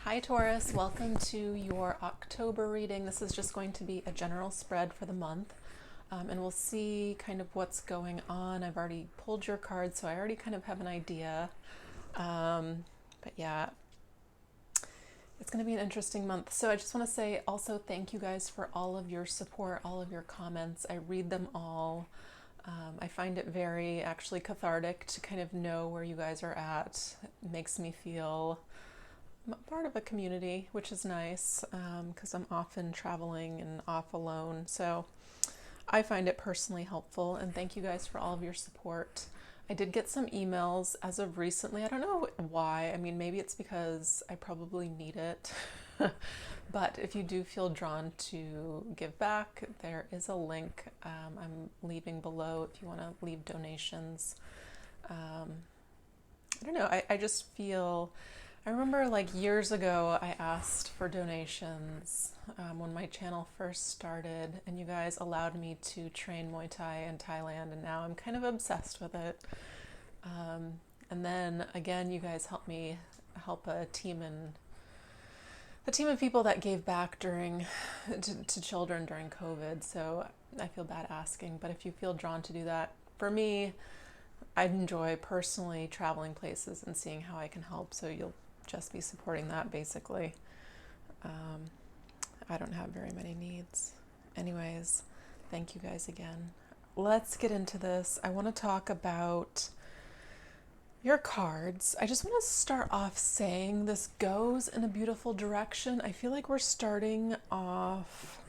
Hi Taurus, welcome to your October reading. This is just going to be a general spread for the month, and we'll see kind of what's going on. I've already pulled your cards, so I already kind of have an idea. But yeah, it's going to be an interesting month. So I just want to say also thank you guys for all of your support, all of your comments. I read them all. I find it very actually cathartic to kind of know where you guys are at. It makes me feel part of a community, which is nice because I'm often traveling and off alone. So I find it personally helpful, and thank you guys for all of your support. I did get some emails as of recently. I don't know why. I mean, maybe it's because I probably need it. But if you do feel drawn to give back, there is a link I'm leaving below if you want to leave donations. I don't know. I just feel... I remember like years ago I asked for donations when my channel first started, and you guys allowed me to train Muay Thai in Thailand, and now I'm kind of obsessed with it. And then again, you guys helped me help a team of people that gave back to children during COVID. So I feel bad asking, but if you feel drawn to do that, for me, I enjoy personally traveling places and seeing how I can help. So you'll just be supporting that basically. I don't have very many needs. Anyways, thank you guys again. Let's get into this. I want to talk about your cards. I just want to start off saying this goes in a beautiful direction. I feel like we're starting off,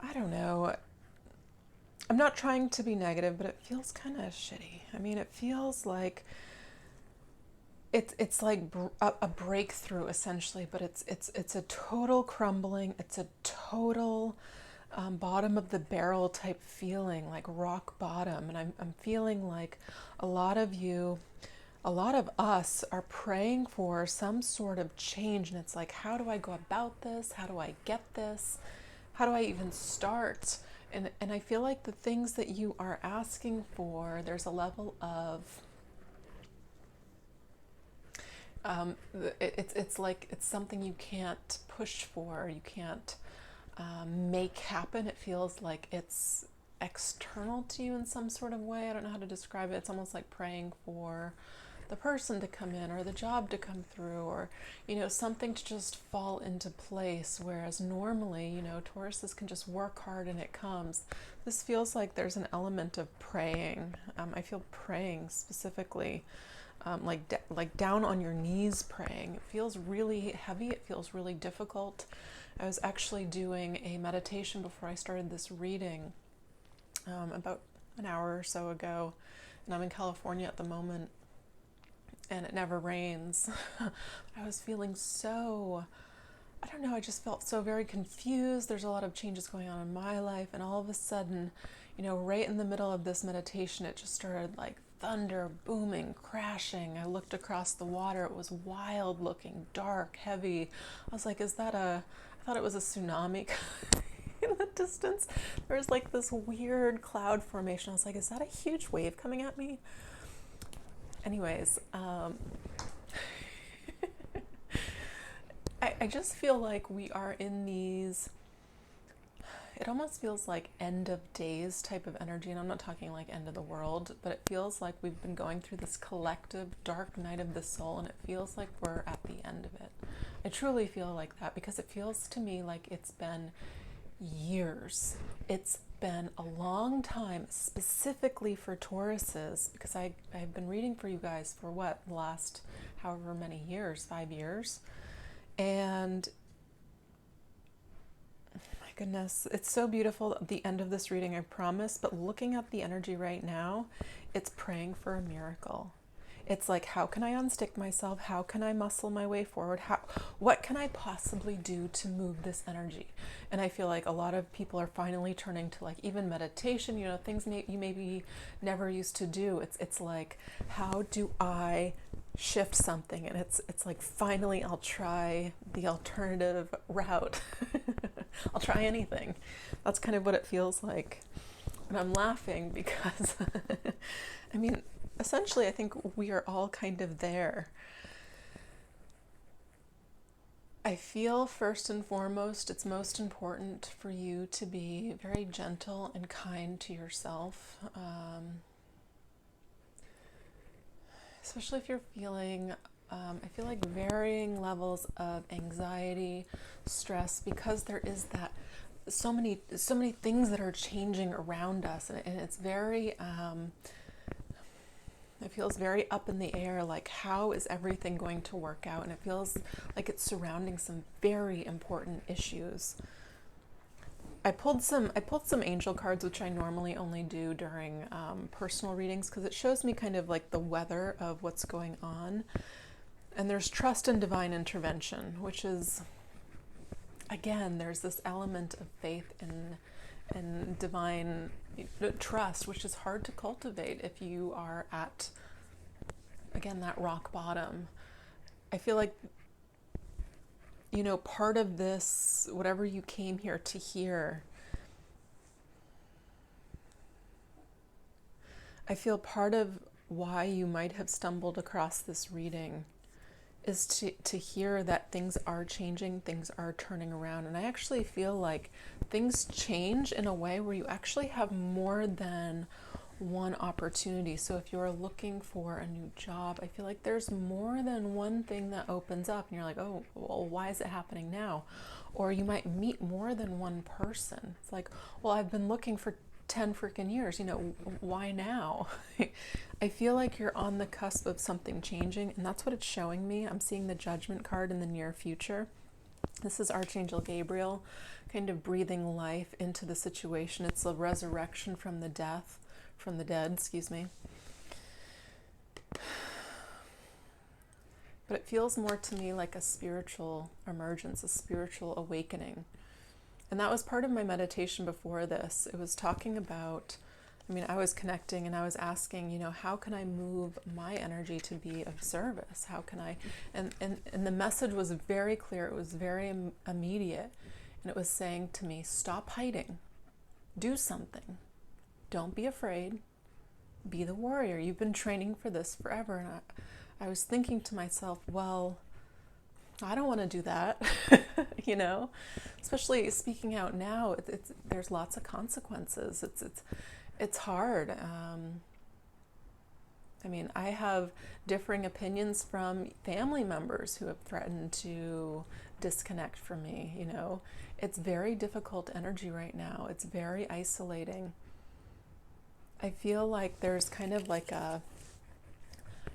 I don't know, I'm not trying to be negative, but it feels kind of shitty. I mean, it feels like it's like a breakthrough essentially, but it's a total crumbling. It's a total bottom of the barrel type feeling, like rock bottom. And I'm feeling like a lot of us are praying for some sort of change, and it's like, how do I go about this? How do I get this? How do I even start? And I feel like the things that you are asking for, there's a level of it's like it's something you can't push for, you can't make happen. It feels like it's external to you in some sort of way. I don't know how to describe it. It's almost like praying for the person to come in, or the job to come through, or something to just fall into place, whereas normally Tauruses can just work hard and it comes. This feels like there's an element of praying. I feel praying specifically, like down on your knees praying. It feels really heavy. It feels really difficult. I was actually doing a meditation before I started this reading about an hour or so ago, and I'm in California at the moment, and it never rains. I was feeling so, I don't know, I just felt so very confused. There's a lot of changes going on in my life, and all of a sudden, right in the middle of this meditation, it just started like thunder, booming, crashing. I looked across the water. It was wild looking, dark, heavy. I was like, I thought it was a tsunami in the distance. There was like this weird cloud formation. I was like, is that a huge wave coming at me? Anyways, I just feel like we are in these, it almost feels like end of days type of energy, and I'm not talking like end of the world, but it feels like we've been going through this collective dark night of the soul, and it feels like we're at the end of it. I truly feel like that, because it feels to me like it's been years. It's been a long time, specifically for Tauruses, because I've been reading for you guys for what, the last however many years, 5 years. And my goodness, it's so beautiful at the end of this reading, I promise, but looking at the energy right now, it's praying for a miracle. It's like, how can I unstick myself? How can I muscle my way forward? What can I possibly do to move this energy? And I feel like a lot of people are finally turning to like even meditation, things you maybe never used to do. It's like, how do I shift something? And it's like, finally I'll try the alternative route. I'll try anything. That's kind of what it feels like. And I'm laughing because I mean, essentially, I think we are all kind of there. I feel first and foremost, it's most important for you to be very gentle and kind to yourself, especially if you're feeling, I feel like varying levels of anxiety, stress, because there is that so many things that are changing around us, and it's very it feels very up in the air, like how is everything going to work out? And it feels like it's surrounding some very important issues. I pulled some angel cards, which I normally only do during personal readings, because it shows me kind of like the weather of what's going on. And there's trust and divine intervention, which is, again, there's this element of faith and divine trust, which is hard to cultivate if you are at, again, that rock bottom. I feel like, you know, part of this, whatever you came here to hear, I feel part of why you might have stumbled across this reading is to hear that things are changing, things are turning around. And I actually feel like things change in a way where you actually have more than one opportunity. So if you're looking for a new job, I feel like there's more than one thing that opens up and you're like, oh, well, why is it happening now? Or you might meet more than one person. It's like, well, I've been looking for 10 freaking years, you know, why now? I feel like you're on the cusp of something changing, and that's what it's showing me. I'm seeing the Judgment card in the near future. This is Archangel Gabriel kind of breathing life into the situation. It's a resurrection from the dead, excuse me. But it feels more to me like a spiritual emergence, a spiritual awakening. And that was part of my meditation before this. It was talking about, I mean, I was connecting and I was asking, you know, how can I move my energy to be of service? How can I, and the message was very clear. It was very immediate. And it was saying to me, stop hiding, do something. Don't be afraid, be the warrior. You've been training for this forever. And I was thinking to myself, well, I don't want to do that, you know, especially speaking out now. There's lots of consequences. It's hard. I mean, I have differing opinions from family members who have threatened to disconnect from me. You know, it's very difficult energy right now. It's very isolating. I feel like there's kind of like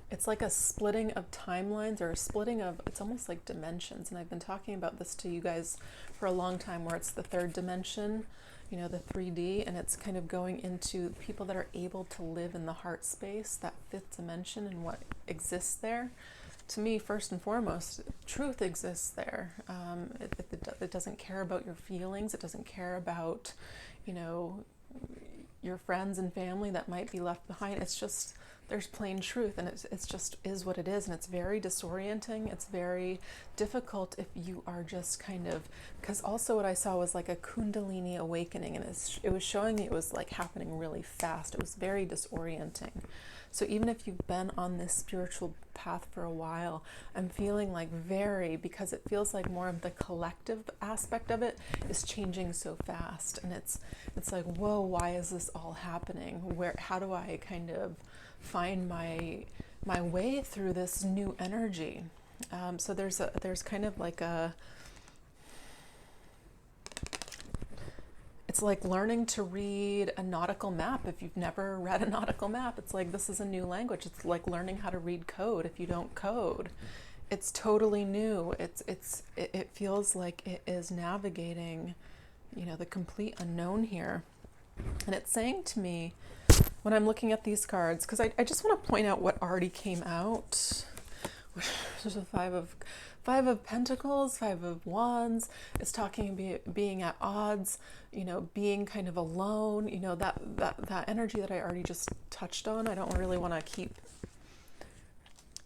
it's like a splitting of timelines, or a splitting of, it's almost like dimensions. And I've been talking about this to you guys for a long time, where it's the third dimension, you know, the 3D, and it's kind of going into people that are able to live in the heart space, that fifth dimension, and what exists there. To me, first and foremost, truth exists there. It doesn't care about your feelings. It doesn't care about, you know, your friends and family that might be left behind. It's just, there's plain truth, and it's just is what it is. And it's very disorienting. It's very difficult if you are just kind of, because also what I saw was like a Kundalini awakening, and it was showing me it was like happening really fast. It was very disorienting. So even if you've been on this spiritual path for a while, I'm feeling like because it feels like more of the collective aspect of it is changing so fast. And it's like, whoa, why is this all happening? How do I kind of find my way through this new energy? So there's kind of like it's like learning to read a nautical map. If you've never read a nautical map, it's like, this is a new language. It's like learning how to read code if you don't code. It's totally new. It feels like it is navigating, you know, the complete unknown here. And it's saying to me, when I'm looking at these cards, because I just want to point out what already came out. There's a Five of Pentacles, Five of Wands. It's talking about being at odds, you know, being kind of alone, you know, that energy that I already just touched on. I don't really want to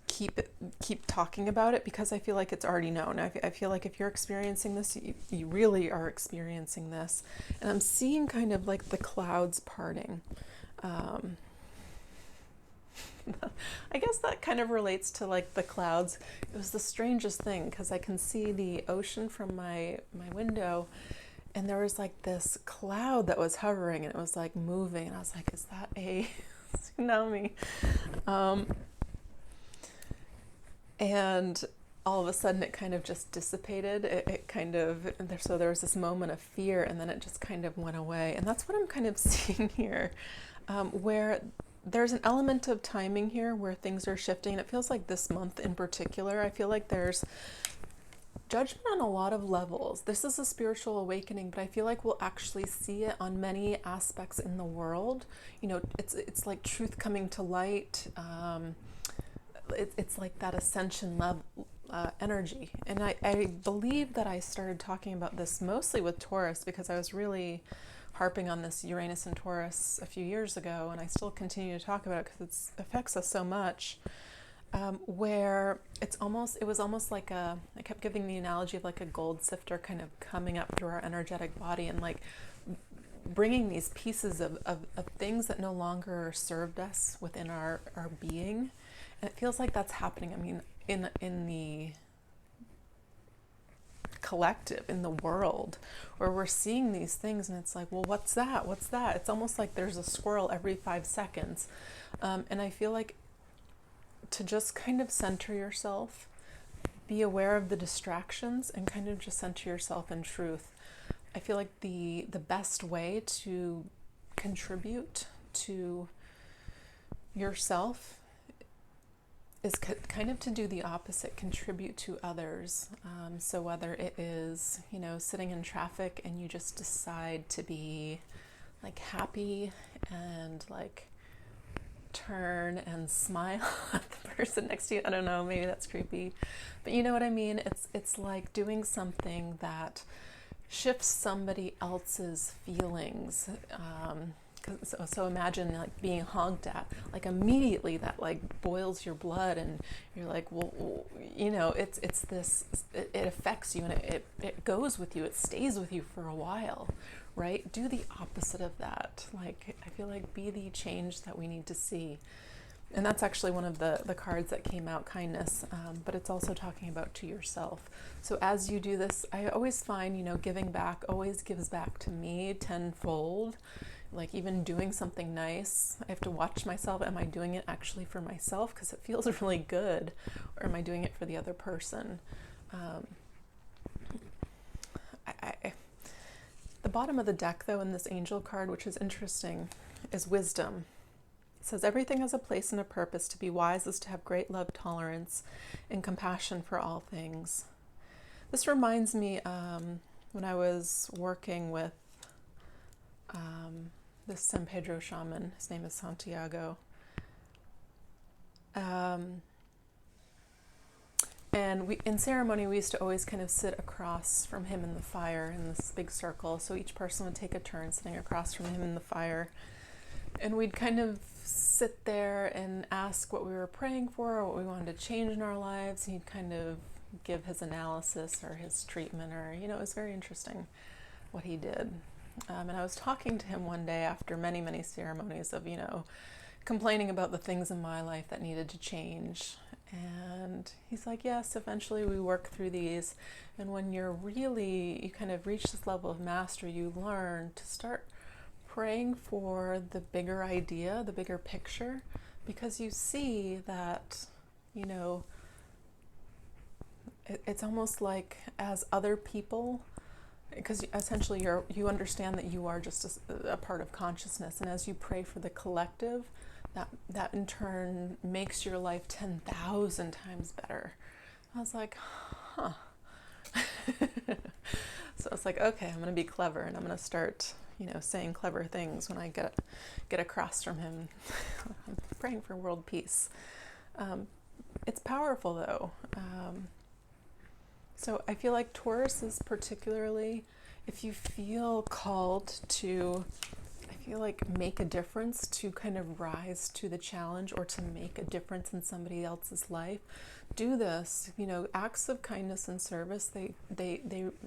keep talking about it, because I feel like it's already known. I feel like if you're experiencing this, you really are experiencing this. And I'm seeing kind of like the clouds parting. I guess that kind of relates to like the clouds. It was the strangest thing because I can see the ocean from my window, and there was like this cloud that was hovering and it was like moving, and I was like, is that a tsunami? And all of a sudden it kind of just dissipated. It kind of, so there was this moment of fear, and then it just kind of went away. And that's what I'm kind of seeing here, where there's an element of timing here where things are shifting. And it feels like this month in particular, I feel like there's judgment on a lot of levels. This is a spiritual awakening, but I feel like we'll actually see it on many aspects in the world. You know, it's like truth coming to light. It's like that ascension level energy. And I believe that I started talking about this mostly with Taurus because I was really harping on this Uranus and Taurus a few years ago, and I still continue to talk about it because it affects us so much. Where it was almost like I kept giving the analogy of like a gold sifter kind of coming up through our energetic body and like bringing these pieces of things that no longer served us within our being. And it feels like that's happening. I mean, in the collective, in the world, where we're seeing these things and it's like, well, what's that? What's that? It's almost like there's a squirrel every 5 seconds. And I feel like to just kind of center yourself, be aware of the distractions, and kind of just center yourself in truth. I feel like the best way to contribute to yourself is kind of to do the opposite, contribute to others. So whether it is, you know, sitting in traffic and you just decide to be like happy and like turn and smile at the person next to you. I don't know, maybe that's creepy, but you know what I mean? It's like doing something that shifts somebody else's feelings. So imagine like being honked at, like immediately that like boils your blood, and you're like, well, you know, it's this, it affects you, and it goes with you, it stays with you for a while, right? Do the opposite of that. Like, I feel like be the change that we need to see. And that's actually one of the cards that came out, kindness, but it's also talking about to yourself. So as you do this, I always find, you know, giving back always gives back to me tenfold. Like even doing something nice, I have to watch myself. Am I doing it actually for myself because it feels really good, or am I doing it for the other person? The bottom of the deck, though, in this angel card, which is interesting, is wisdom. It says, everything has a place and a purpose. To be wise is to have great love, tolerance, and compassion for all things. This reminds me when I was working with this San Pedro shaman. His name is Santiago. And in ceremony, we used to always kind of sit across from him in the fire in this big circle. So each person would take a turn sitting across from him in the fire. And we'd kind of sit there and ask what we were praying for, or what we wanted to change in our lives. He'd kind of give his analysis or his treatment, or, you know, it was very interesting what he did. And I was talking to him one day after many, many ceremonies of, you know, complaining about the things in my life that needed to change. And he's like, yes, eventually we work through these. And when you kind of reach this level of mastery, you learn to start praying for the bigger idea, the bigger picture, because you see that, you know, it's almost like as other people, because essentially you understand that you are just a part of consciousness, and as you pray for the collective, that in turn makes your life 10,000 times better. I was like, huh. So it's like, okay, I'm going to be clever, and I'm going to start, you know, saying clever things when I get across from him. I'm praying for world peace. It's powerful, though. So I feel like Taurus is particularly, if you feel called to, I feel like, make a difference, to kind of rise to the challenge, or to make a difference in somebody else's life, do this. You know, acts of kindness and service, they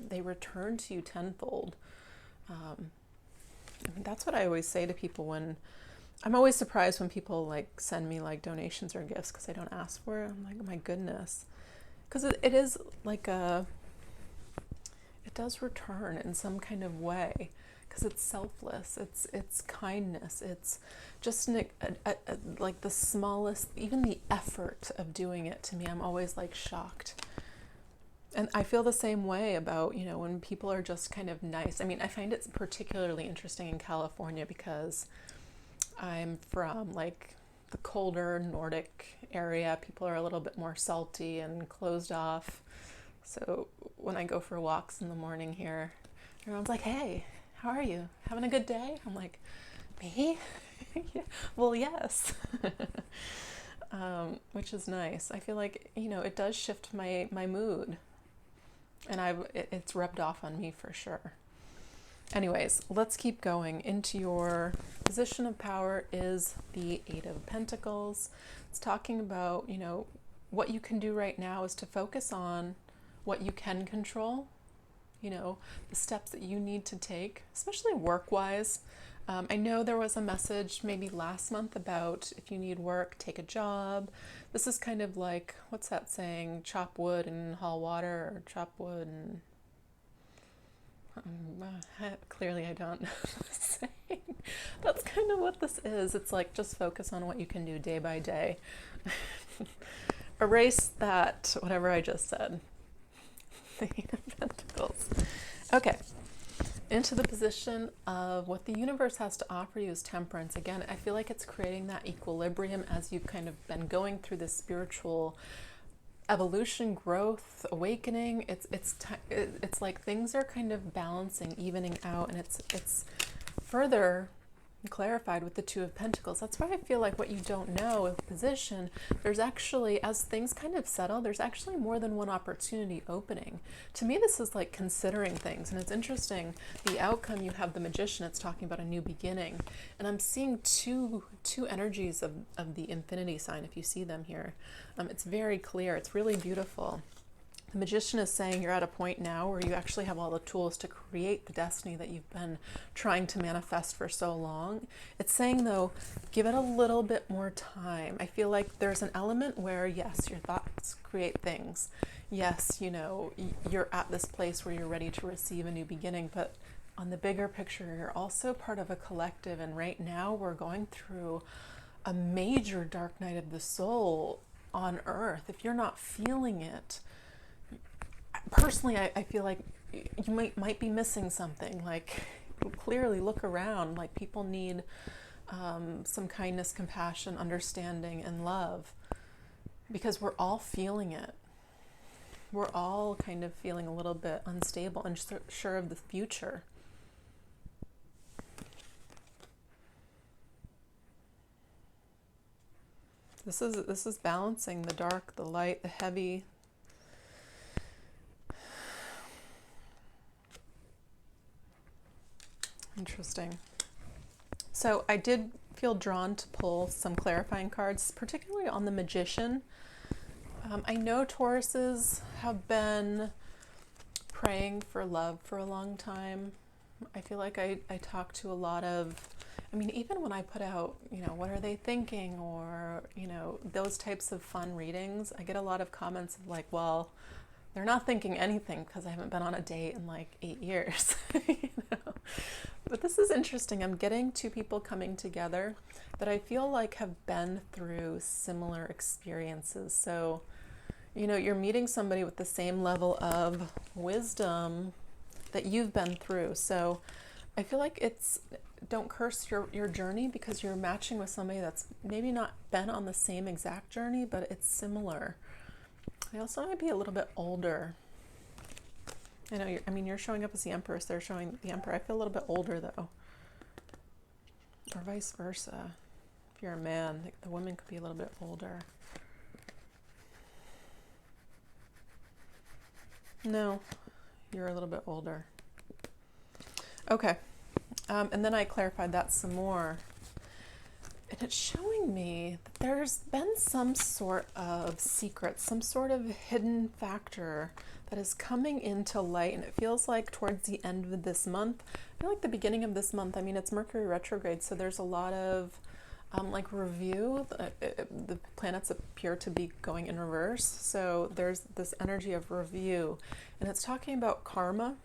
return to you tenfold. I mean, that's what I always say to people when I'm always surprised when people like send me like donations or gifts because I don't ask for it. I'm like, oh my goodness. Because it is like it does return in some kind of way because it's selfless, it's kindness, it's just like the smallest, even the effort of doing it to me, I'm always like shocked. And I feel the same way about, you know, when people are just kind of nice. I mean, I find it particularly interesting in California because I'm from like the colder Nordic area. People are a little bit more salty and closed off. So when I go for walks in the morning here, everyone's like, hey, how are you? Having a good day? I'm like, me? Yeah, well, yes. Which is nice. I feel like, you know, it does shift my mood. And it's rubbed off on me for sure. Anyways, let's keep going. Into your position of power is the Eight of Pentacles. It's talking about, you know, what you can do right now is to focus on what you can control, you know, the steps that you need to take, especially work-wise. I know there was a message maybe last month about if you need work, take a job. This is kind of like, what's that saying? Chop wood and haul water, or chop wood and... clearly I don't know what I'm saying. That's kind of what this is. It's like, just focus on what you can do day by day. Erase that, whatever I just said. The Eight of Pentacles. Okay. Into the position of what the universe has to offer you is Temperance. Again, I feel like it's creating that equilibrium as you've kind of been going through this spiritual evolution, growth, awakening. It's like things are kind of balancing, evening out, and it's further clarified with the Two of Pentacles. That's why I feel like what you don't know with position, there's actually, as things kind of settle, there's actually more than one opportunity opening. To me, this is like considering things, and it's interesting. The outcome, you have the Magician, it's talking about a new beginning, and I'm seeing two energies of the infinity sign, if you see them here. It's very clear. It's really beautiful. The Magician is saying you're at a point now where you actually have all the tools to create the destiny that you've been trying to manifest for so long. It's saying, though, give it a little bit more time. I feel like there's an element where, yes, your thoughts create things. Yes, you know, you're at this place where you're ready to receive a new beginning, but on the bigger picture, you're also part of a collective, and right now we're going through a major dark night of the soul on Earth. If you're not feeling it, personally, I feel like you might be missing something. Like, clearly look around. Like, people need some kindness, compassion, understanding, and love, because we're all feeling it. We're all kind of feeling a little bit unstable and sure of the future. This is balancing the dark, the light, the heavy. Interesting. So I did feel drawn to pull some clarifying cards, particularly on the Magician. I know Tauruses have been praying for love for a long time. I feel like I talk to a lot of, I mean, even when I put out, you know, what are they thinking, or, you know, those types of fun readings, I get a lot of comments of like, well, they're not thinking anything because I haven't been on a date in like 8 years. You know? But this is interesting. I'm getting two people coming together that I feel like have been through similar experiences. So, you know, you're meeting somebody with the same level of wisdom that you've been through. So I feel like it's, don't curse your journey, because you're matching with somebody that's maybe not been on the same exact journey, but it's similar. They also might be a little bit older. I know, you're showing up as the Empress, they're showing the Emperor. I feel a little bit older, though. Or vice versa. If you're a man, the woman could be a little bit older. No, you're a little bit older. Okay. And then I clarified that some more. And it's showing me that there's been some sort of secret, some sort of hidden factor that is coming into light. And it feels like towards the end of this month, I feel like the beginning of this month, I mean, it's Mercury retrograde, so there's a lot of like review, the planets appear to be going in reverse. So there's this energy of review, and it's talking about karma.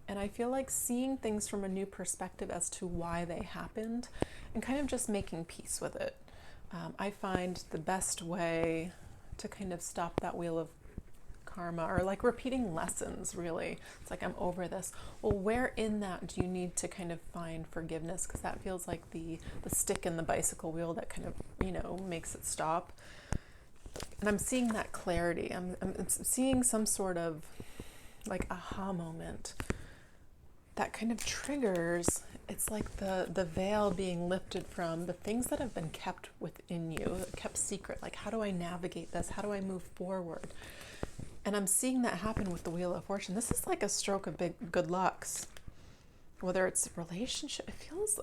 And I feel like seeing things from a new perspective as to why they happened and kind of just making peace with it. I find the best way to kind of stop that wheel of karma, or like repeating lessons, really. It's like, I'm over this. Well, where in that do you need to kind of find forgiveness? Because that feels like the stick in the bicycle wheel that kind of, makes it stop. And I'm seeing that clarity. I'm seeing some sort of like aha moment that kind of triggers. It's like the veil being lifted from the things that have been kept within you, kept secret. Like, how do I navigate this? How do I move forward? And I'm seeing that happen with the Wheel of Fortune. This is like a stroke of big good lucks. Whether it's relationship, it feels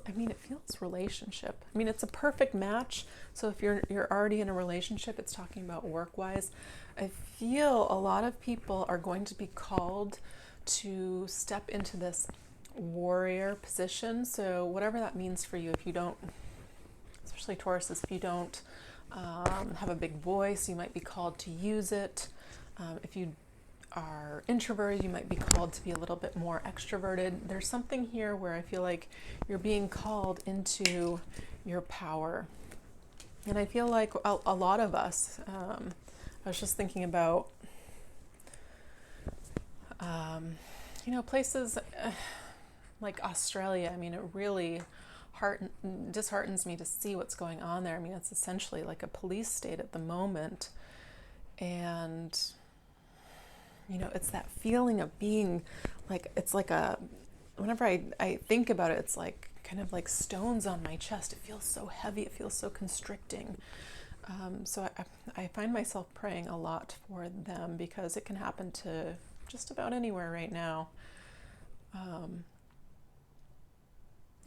relationship. I mean, it's a perfect match. So if you're already in a relationship, it's talking about work-wise. I feel a lot of people are going to be called to step into this warrior position. So whatever that means for you, if you don't, especially Tauruses, if you don't have a big voice, you might be called to use it. If you are introverted, you might be called to be a little bit more extroverted. There's something here where I feel like you're being called into your power. And I feel like a lot of us, I was just thinking about, places like Australia. I mean, it really disheartens me to see what's going on there. I mean, it's essentially like a police state at the moment. And it's that feeling of being like, it's like whenever I think about it, it's like kind of like stones on my chest. It feels so heavy. It feels so constricting. So I find myself praying a lot for them, because it can happen to just about anywhere right now.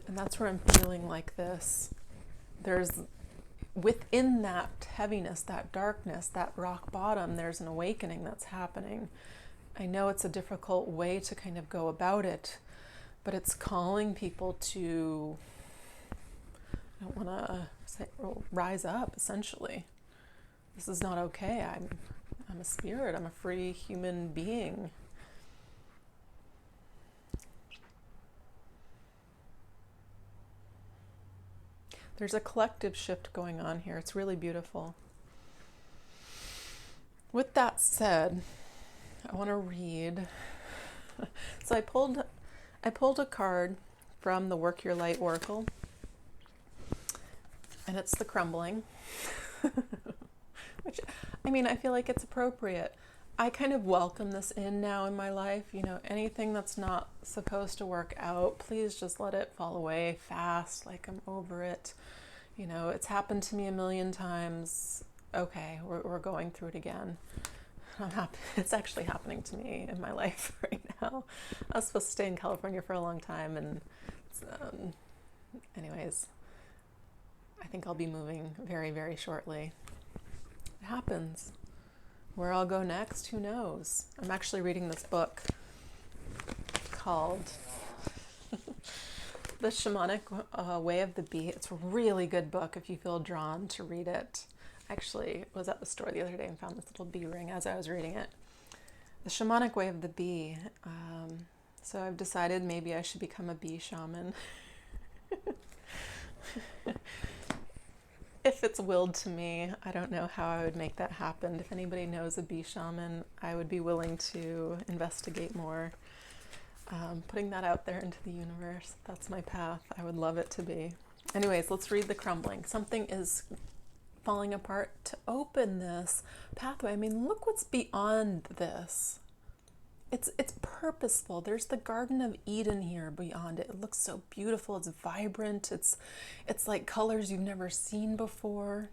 And that's where I'm feeling like this. There's, within that heaviness, that darkness, that rock bottom, there's an awakening that's happening. I know it's a difficult way to kind of go about it, but it's calling people to, I don't want to say, rise up, essentially. This is not okay. I'm a spirit. I'm a free human being. There's a collective shift going on here. It's really beautiful. With that said, I want to read. So I pulled a card from the Work Your Light Oracle, and it's the Crumbling, which, I mean, I feel like it's appropriate. I kind of welcome this in now in my life. Anything that's not supposed to work out, please just let it fall away fast. Like, I'm over it. It's happened to me a million times. Okay, we're going through it again. I'm happy. It's actually happening to me in my life right now. I was supposed to stay in California for a long time, and anyways, I think I'll be moving very, very shortly. It happens. Where I'll go next, who knows? I'm actually reading this book called The Shamanic Way of the Bee. It's a really good book if you feel drawn to read it. Actually, was at the store the other day and found this little bee ring as I was reading it. The Shamanic Way of the Bee. So I've decided maybe I should become a bee shaman. If it's willed to me. I don't know how I would make that happen. If anybody knows a bee shaman, I would be willing to investigate more. Putting that out there into the universe. That's my path. I would love it to be. Anyways, let's read the Crumbling. Something is falling apart to open this pathway. I mean, look what's beyond this. It's purposeful. There's the Garden of Eden here beyond it. It looks so beautiful. It's vibrant. It's like colors you've never seen before.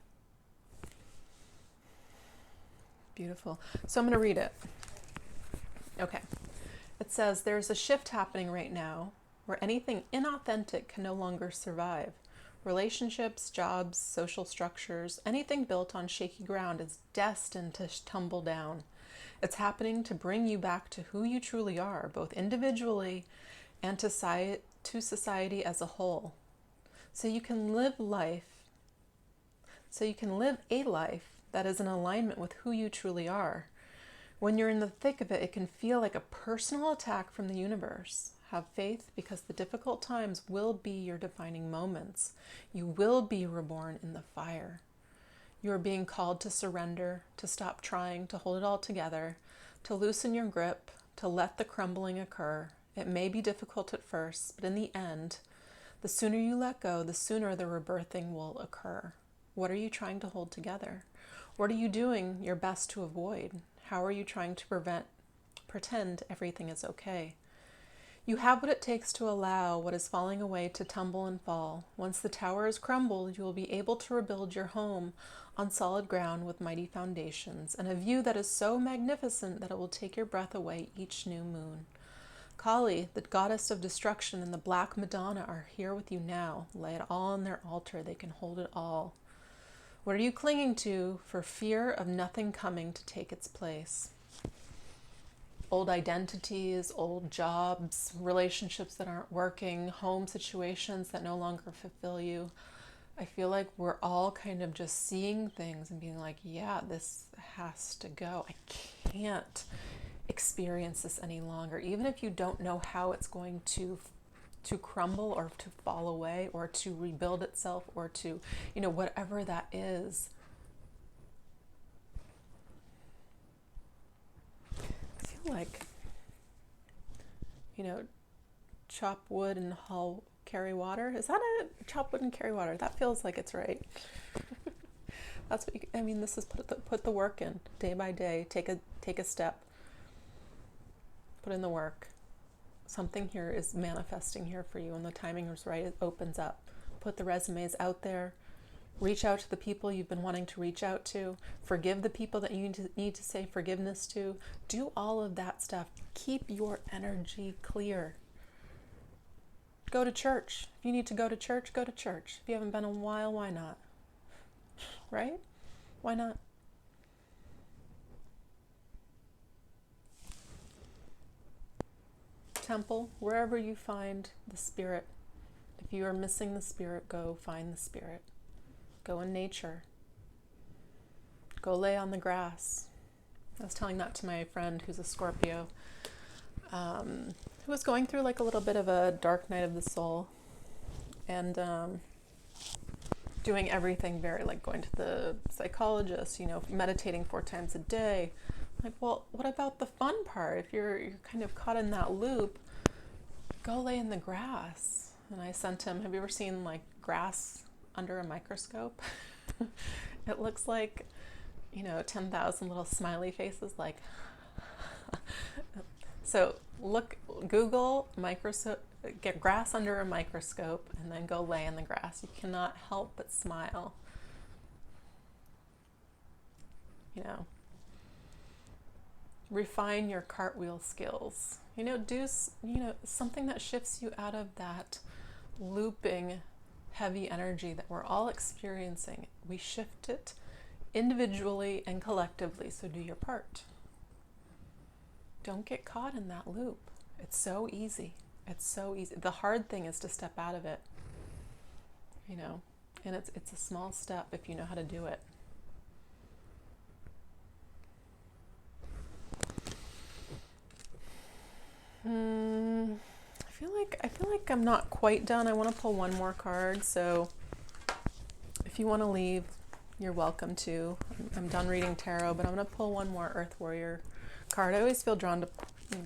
Beautiful. So I'm going to read it. Okay. It says, there's a shift happening right now where anything inauthentic can no longer survive. Relationships, jobs, social structures, anything built on shaky ground is destined to tumble down. It's happening to bring you back to who you truly are, both individually and to society as a whole. So you can live life so you can live a life that is in alignment with who you truly are. When you're in the thick of it, it can feel like a personal attack from the universe. Have faith, because the difficult times will be your defining moments. You will be reborn in the fire. You are being called to surrender, to stop trying to hold it all together, to loosen your grip, to let the crumbling occur. It may be difficult at first, but in the end, the sooner you let go, the sooner the rebirthing will occur. What are you trying to hold together? What are you doing your best to avoid? How are you trying to pretend everything is okay? You have what it takes to allow what is falling away to tumble and fall. Once the tower is crumbled, you will be able to rebuild your home on solid ground with mighty foundations and a view that is so magnificent that it will take your breath away each new moon. Kali, the goddess of destruction, and the Black Madonna are here with you now. Lay it all on their altar. They can hold it all. What are you clinging to for fear of nothing coming to take its place? Old identities, old jobs, relationships that aren't working, home situations that no longer fulfill you. I feel like we're all kind of just seeing things and being like, yeah, this has to go. I can't experience this any longer. Even if you don't know how it's going to crumble or to fall away or to rebuild itself or to, whatever that is. I feel like, chop wood and carry water. Is that it? Chop wood and carry water. That feels like it's right. That's what this is put the work in day by day. Take a step. Put in the work. Something here is manifesting here for you, and the timing is right. It opens up. Put the resumes out there. Reach out to the people you've been wanting to reach out to. Forgive the people that you need to say forgiveness to. Do all of that stuff. Keep your energy clear. Go to church. If you need to go to church, go to church. If you haven't been in a while, why not? Right? Why not? Temple, wherever you find the spirit. If you are missing the spirit, go find the spirit. Go in nature. Go lay on the grass. I was telling that to my friend who's a Scorpio, who was going through like a little bit of a dark night of the soul, and doing everything very, like going to the psychologist, meditating 4 times a day. Like, well, what about the fun part? If you're kind of caught in that loop, go lay in the grass. And I sent him, have you ever seen like grass under a microscope? It looks like, 10,000 little smiley faces, like. So Google get grass under a microscope, and then go lay in the grass. You cannot help but smile. Refine your cartwheel skills. Do something that shifts you out of that looping heavy energy that we're all experiencing. We shift it individually and collectively, so do your part. Don't get caught in that loop. It's so easy. It's so easy. The hard thing is to step out of it, and it's a small step if you know how to do it. I feel like I'm not quite done. I want to pull one more card. So if you want to leave, you're welcome to. I'm done reading tarot, but I'm going to pull one more Earth Warrior card. I always feel drawn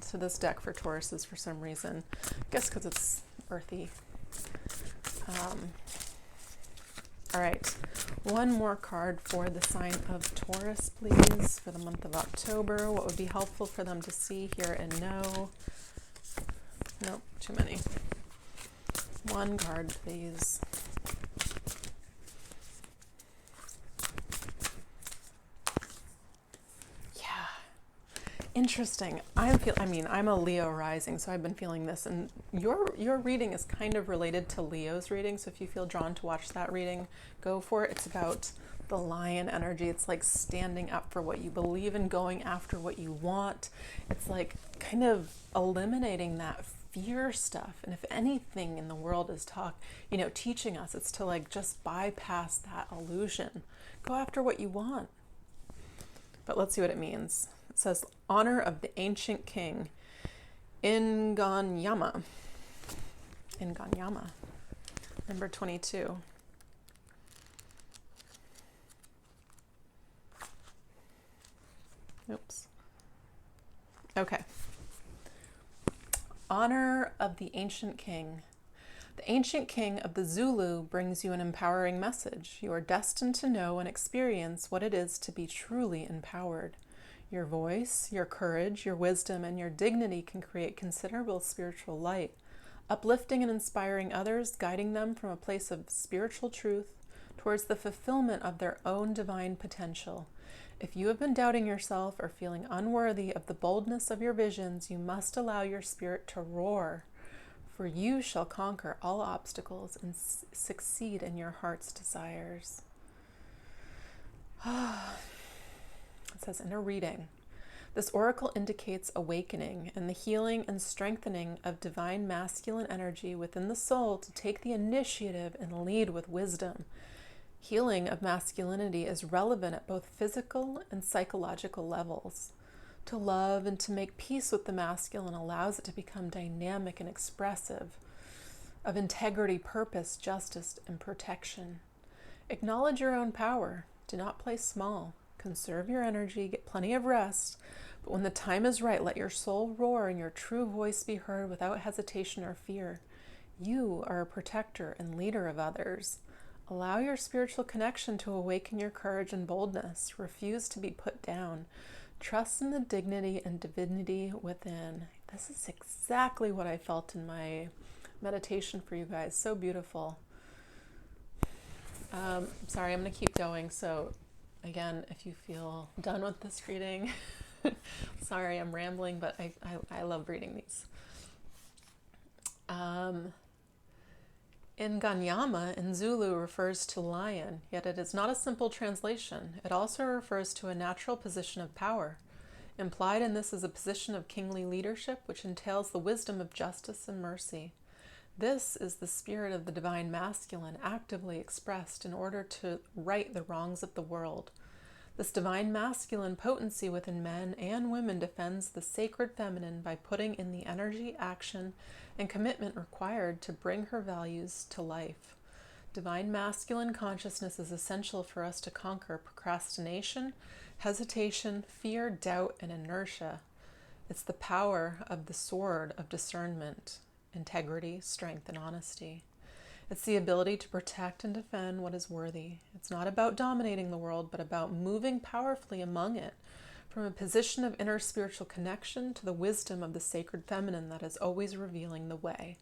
to this deck for Tauruses for some reason. I guess because it's earthy. All right. One more card for the sign of Taurus, please, for the month of October. What would be helpful for them to see, hear, and know? Nope, too many. One card, please. Yeah. Interesting. I'm a Leo rising, so I've been feeling this, and your reading is kind of related to Leo's reading, so if you feel drawn to watch that reading, go for it. It's about the lion energy. It's like standing up for what you believe in, going after what you want. It's like kind of eliminating that fear stuff. And if anything in the world is teaching us, it's to like just bypass that illusion. Go after what you want. But let's see what it means. It says, honor of the ancient king, Inganyama. Inganyama, number 22. Oops. Okay. Honor of the ancient king. The ancient king of the Zulu brings you an empowering message. You are destined to know and experience what it is to be truly empowered. Your voice, your courage, your wisdom, and your dignity can create considerable spiritual light, uplifting and inspiring others, guiding them from a place of spiritual truth towards the fulfillment of their own divine potential. If you have been doubting yourself or feeling unworthy of the boldness of your visions, you must allow your spirit to roar, for you shall conquer all obstacles and succeed in your heart's desires. It says in a reading, this oracle indicates awakening and the healing and strengthening of divine masculine energy within the soul to take the initiative and lead with wisdom. Healing of masculinity is relevant at both physical and psychological levels. To love and to make peace with the masculine allows it to become dynamic and expressive, of integrity, purpose, justice, and protection. Acknowledge your own power. Do not play small. Conserve your energy, get plenty of rest, but when the time is right, let your soul roar and your true voice be heard without hesitation or fear. You are a protector and leader of others. Allow your spiritual connection to awaken your courage and boldness. Refuse to be put down. Trust in the dignity and divinity within. This is exactly what I felt in my meditation for you guys. So beautiful. Sorry, I'm going to keep going. So again, if you feel done with this reading, sorry, I'm rambling, but I love reading these. Inganyama in Zulu refers to lion, yet it is not a simple translation. It also refers to a natural position of power. Implied in this is a position of kingly leadership, which entails the wisdom of justice and mercy. This is the spirit of the divine masculine actively expressed in order to right the wrongs of the world. This divine masculine potency within men and women defends the sacred feminine by putting in the energy, action, and commitment required to bring her values to life. Divine masculine consciousness is essential for us to conquer procrastination, hesitation, fear, doubt, and inertia. It's the power of the sword of discernment, integrity, strength, and honesty. It's the ability to protect and defend what is worthy. It's not about dominating the world, but about moving powerfully among it, from a position of inner spiritual connection to the wisdom of the sacred feminine that is always revealing the way.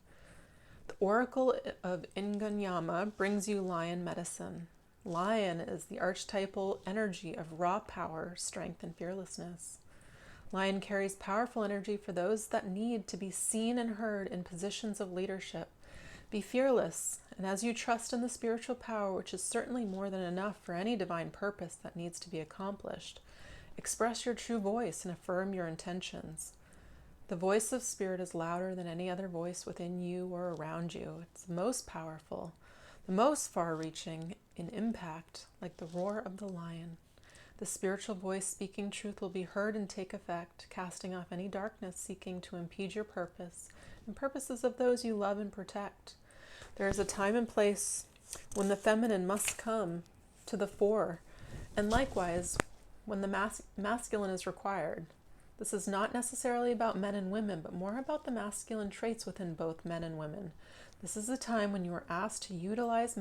The oracle of Inganyama brings you lion medicine. Lion is the archetypal energy of raw power, strength, and fearlessness. Lion carries powerful energy for those that need to be seen and heard in positions of leadership. Be fearless, and as you trust in the spiritual power, which is certainly more than enough for any divine purpose that needs to be accomplished, express your true voice and affirm your intentions. The voice of spirit is louder than any other voice within you or around you. It's the most powerful, the most far-reaching in impact, like the roar of the lion. The spiritual voice speaking truth will be heard and take effect, casting off any darkness seeking to impede your purpose and purposes of those you love and protect. There is a time and place when the feminine must come to the fore, and likewise when the masculine is required. This is not necessarily about men and women, but more about the masculine traits within both men and women. This is a time when you are asked to utilize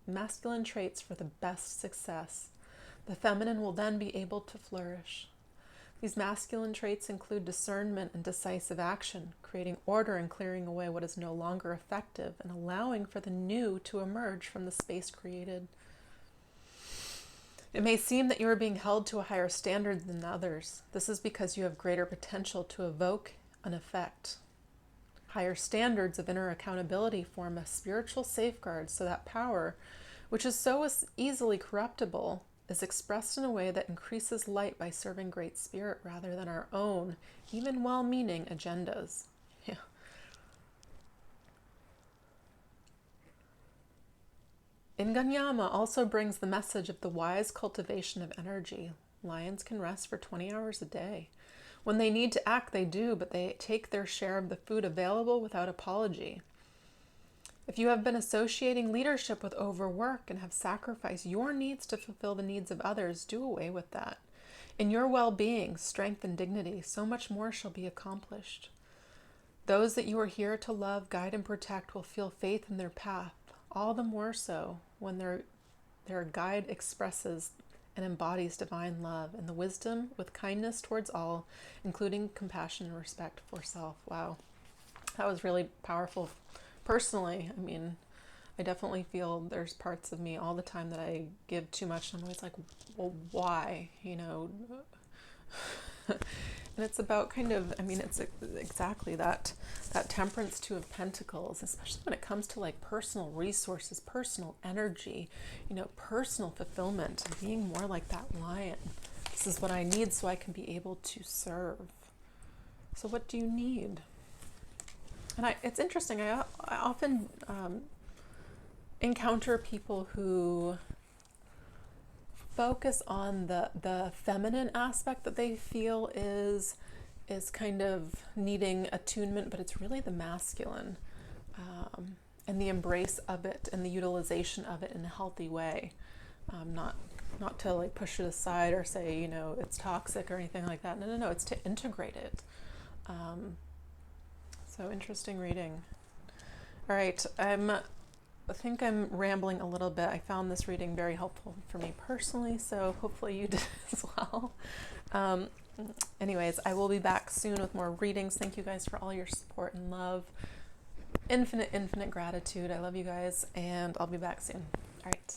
masculine traits for the best success. The feminine will then be able to flourish. These masculine traits include discernment and decisive action, creating order and clearing away what is no longer effective, and allowing for the new to emerge from the space created. It may seem that you are being held to a higher standard than others. This is because you have greater potential to evoke an effect. Higher standards of inner accountability form a spiritual safeguard so that power, which is so easily corruptible, is expressed in a way that increases light by serving Great Spirit rather than our own, even well-meaning agendas. Yeah. Inganyama also brings the message of the wise cultivation of energy. Lions can rest for 20 hours a day. When they need to act, they do, but they take their share of the food available without apology. If you have been associating leadership with overwork and have sacrificed your needs to fulfill the needs of others, do away with that. In your well-being, strength, and dignity, so much more shall be accomplished. Those that you are here to love, guide, and protect will feel faith in their path, all the more so when their guide expresses and embodies divine love and the wisdom with kindness towards all, including compassion and respect for self. Wow, that was really powerful. Personally, I mean, I definitely feel there's parts of me all the time that I give too much, and I'm always like, well, why? You know? And it's about kind of, I mean, it's exactly that temperance two of pentacles, especially when it comes to like personal resources, personal energy, you know, personal fulfillment, being more like that lion. This is what I need so I can be able to serve. So what do you need? And it's interesting, I often encounter people who focus on the feminine aspect that they feel is kind of needing attunement, but it's really the masculine, and the embrace of it and the utilization of it in a healthy way. Not to like push it aside or say, you know, it's toxic or anything like that. No, it's to integrate it. So interesting reading. All right, I think I'm rambling a little bit. I found this reading very helpful for me personally, so hopefully you did as well. Anyways, I will be back soon with more readings. Thank you guys for all your support and love. Infinite gratitude. I love you guys, and I'll be back soon. All right.